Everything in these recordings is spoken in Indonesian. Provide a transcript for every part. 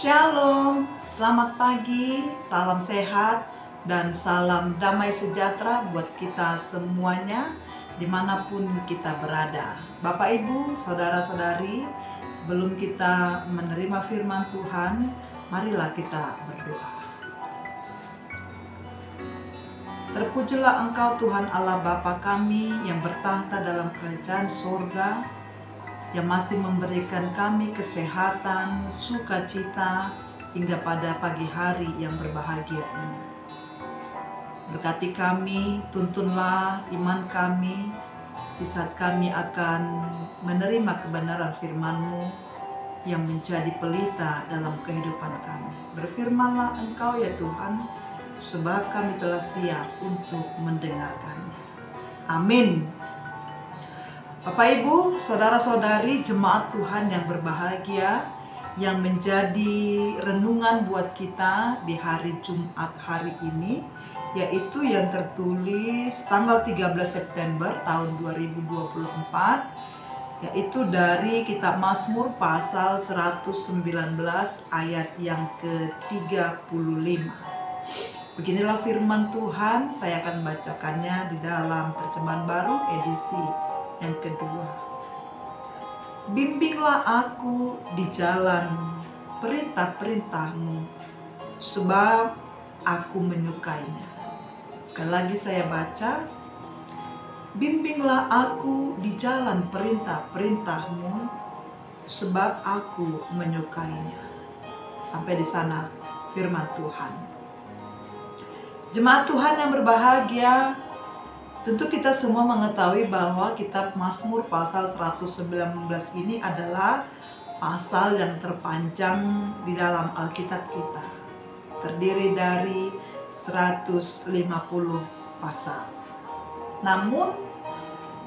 Shalom, selamat pagi, salam sehat, dan salam damai sejahtera buat kita semuanya dimanapun kita berada. Bapak, Ibu, Saudara-saudari, sebelum kita menerima firman Tuhan, marilah kita berdoa. Terpujilah Engkau Tuhan Allah Bapa kami yang bertahta dalam kerajaan surga, yang masih memberikan kami kesehatan, sukacita hingga pada pagi hari yang berbahagia ini. Berkati kami, tuntunlah iman kami di saat kami akan menerima kebenaran firman-Mu yang menjadi pelita dalam kehidupan kami. Berfirmanlah Engkau ya Tuhan, sebab kami telah siap untuk mendengarkannya. Amin. Bapak, Ibu, Saudara-saudari, jemaat Tuhan yang berbahagia, yang menjadi renungan buat kita di hari Jumat hari ini, yaitu yang tertulis tanggal 13 September tahun 2024, yaitu dari kitab Mazmur pasal 119 ayat yang ke-35. Beginilah firman Tuhan, saya akan bacakannya di dalam terjemahan baru edisi yang kedua. Bimbinglah aku di jalan perintah-perintah-Mu, sebab aku menyukainya. Sekali lagi saya baca. Bimbinglah aku di jalan perintah-perintah-Mu, sebab aku menyukainya. Sampai di sana firman Tuhan. Jemaat Tuhan yang berbahagia, tentu kita semua mengetahui bahwa kitab Mazmur pasal 119 ini adalah pasal yang terpanjang di dalam Alkitab kita. Terdiri dari 150 pasal. Namun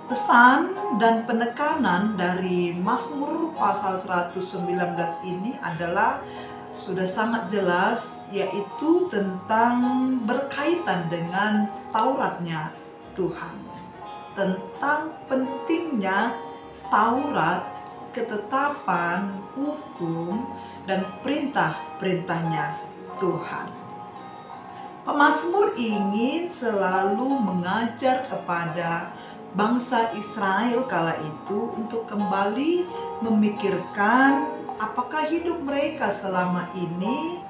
pesan dan penekanan dari Mazmur pasal 119 ini adalah sudah sangat jelas, yaitu tentang berkaitan dengan Tauratnya Tuhan, tentang pentingnya Taurat, ketetapan, hukum, dan perintah-perintahnya Tuhan. Pemazmur ingin selalu mengajar kepada bangsa Israel kala itu untuk kembali memikirkan apakah hidup mereka selama ini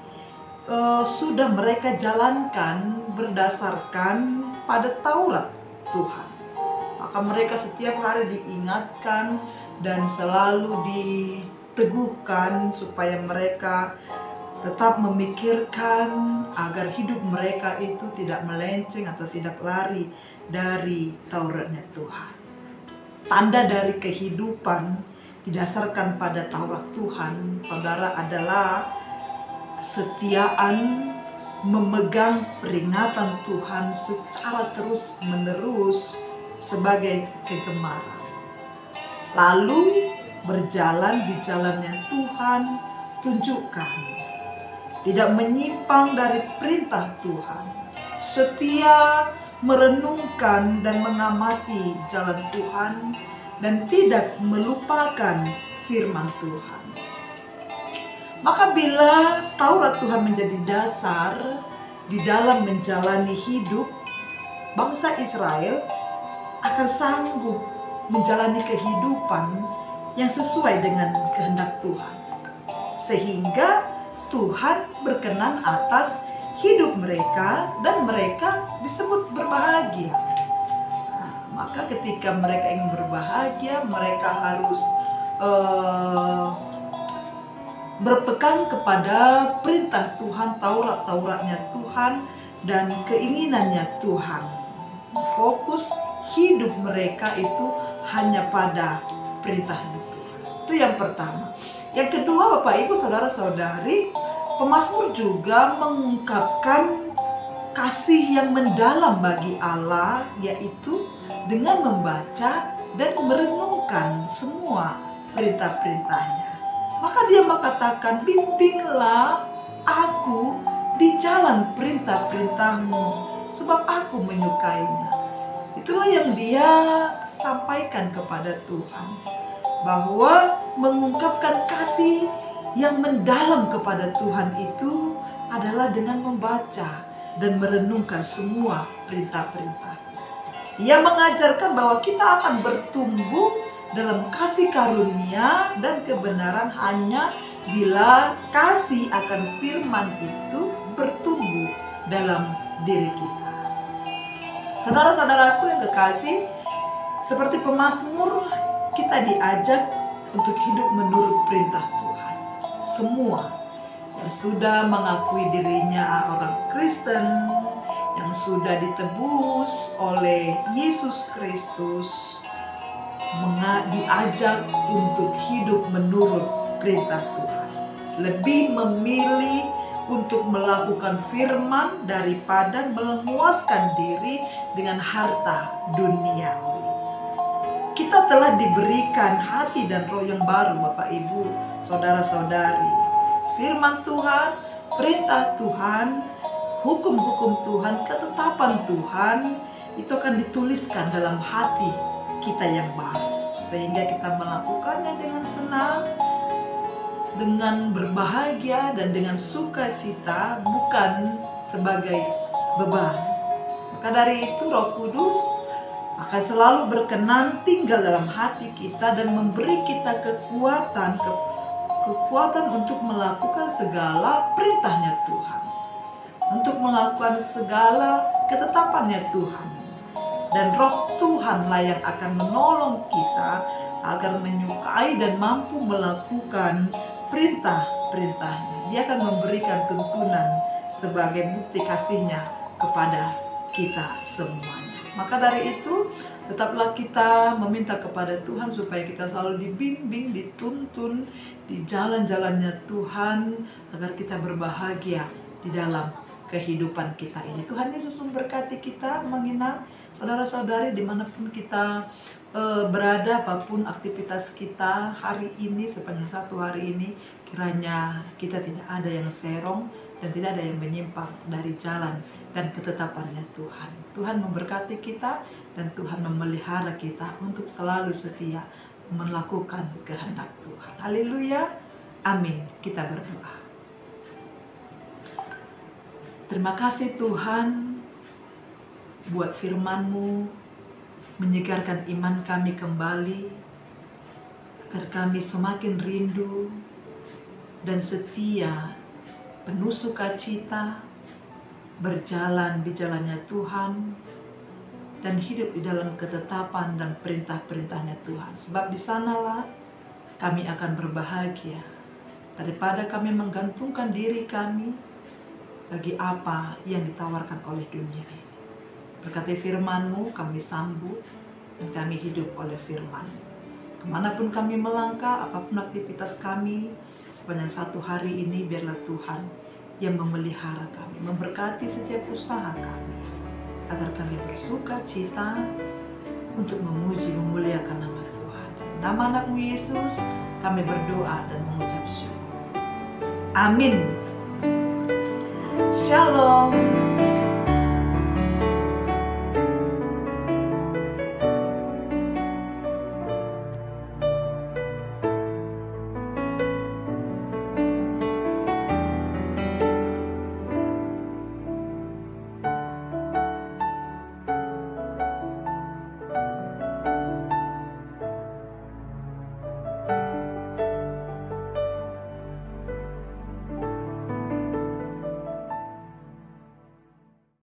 sudah mereka jalankan berdasarkan pada Taurat Tuhan. Maka mereka setiap hari diingatkan dan selalu diteguhkan supaya mereka tetap memikirkan agar hidup mereka itu tidak melenceng atau tidak lari dari Tauratnya Tuhan. Tanda dari kehidupan didasarkan pada Taurat Tuhan, saudara, adalah kesetiaan memegang peringatan Tuhan secara terus-menerus sebagai kegemaran. Lalu berjalan di jalannya Tuhan tunjukkan. Tidak menyimpang dari perintah Tuhan. Setia merenungkan dan mengamati jalan Tuhan dan tidak melupakan firman Tuhan. Maka bila Taurat Tuhan menjadi dasar di dalam menjalani hidup, bangsa Israel akan sanggup menjalani kehidupan yang sesuai dengan kehendak Tuhan. Sehingga Tuhan berkenan atas hidup mereka dan mereka disebut berbahagia. Maka ketika mereka ingin berbahagia, mereka harus berpegang kepada perintah Tuhan, Tauratnya Tuhan, dan keinginannya Tuhan. Fokus hidup mereka itu hanya pada perintahnya Tuhan. Itu yang pertama. Yang kedua, Bapak, Ibu, Saudara-saudari, pemazmur juga mengungkapkan kasih yang mendalam bagi Allah, yaitu dengan membaca dan merenungkan semua perintah-perintahnya. Maka dia mengatakan, bimbinglah aku di jalan perintah-perintah-Mu, sebab aku menyukainya. Itulah yang dia sampaikan kepada Tuhan, bahwa mengungkapkan kasih yang mendalam kepada Tuhan itu adalah dengan membaca dan merenungkan semua perintah-perintah. Ia mengajarkan bahwa kita akan bertumbuh dalam kasih karunia dan kebenaran hanya bila kasih akan firman itu bertumbuh dalam diri kita. Saudara-saudaraku yang kekasih, seperti pemazmur, kita diajak untuk hidup menurut perintah Tuhan. Semua yang sudah mengakui dirinya orang Kristen, yang sudah ditebus oleh Yesus Kristus, diajak untuk hidup menurut perintah Tuhan. Lebih memilih untuk melakukan firman daripada memuaskan diri dengan harta duniawi. Kita telah diberikan hati dan roh yang baru, Bapak Ibu, saudara-saudari. Firman Tuhan, perintah Tuhan, hukum-hukum Tuhan, ketetapan Tuhan itu akan dituliskan dalam hati kita yang baru, sehingga kita melakukannya dengan senang, dengan berbahagia dan dengan sukacita, bukan sebagai beban. Maka dari itu Roh Kudus akan selalu berkenan tinggal dalam hati kita dan memberi kita kekuatan untuk melakukan segala perintahnya Tuhan, untuk melakukan segala ketetapannya Tuhan. Dan Roh Tuhanlah yang akan menolong kita agar menyukai dan mampu melakukan perintah-perintahnya. Dia akan memberikan tuntunan sebagai bukti kasih-Nya kepada kita semuanya. Maka dari itu, tetaplah kita meminta kepada Tuhan supaya kita selalu dibimbing, dituntun di jalan-jalannya Tuhan, agar kita berbahagia di dalam kehidupan kita ini. Tuhan Yesus memberkati kita, mengingat saudara-saudari dimanapun kita berada, apapun aktivitas kita hari ini, sepanjang satu hari ini, kiranya kita tidak ada yang serong dan tidak ada yang menyimpang dari jalan dan ketetapannya Tuhan. Tuhan memberkati kita dan Tuhan memelihara kita untuk selalu setia melakukan kehendak Tuhan. Haleluya, amin. Kita berdoa. Terima kasih Tuhan buat firman-Mu, menyegarkan iman kami kembali, agar kami semakin rindu dan setia, penuh sukacita, berjalan di jalannya Tuhan, dan hidup di dalam ketetapan dan perintah-perintahnya Tuhan. Sebab di sanalah kami akan berbahagia, daripada kami menggantungkan diri kami bagi apa yang ditawarkan oleh dunia ini. Berkati firman-Mu, kami sambut dan kami hidup oleh firman-Mu. Kemanapun kami melangkah, apapun aktivitas kami sepanjang satu hari ini, biarlah Tuhan yang memelihara kami, memberkati setiap usaha kami, agar kami bersuka cita untuk memuji, memuliakan nama Tuhan. Dalam nama anak-Mu Yesus, kami berdoa dan mengucap syukur. Amin. Shalom.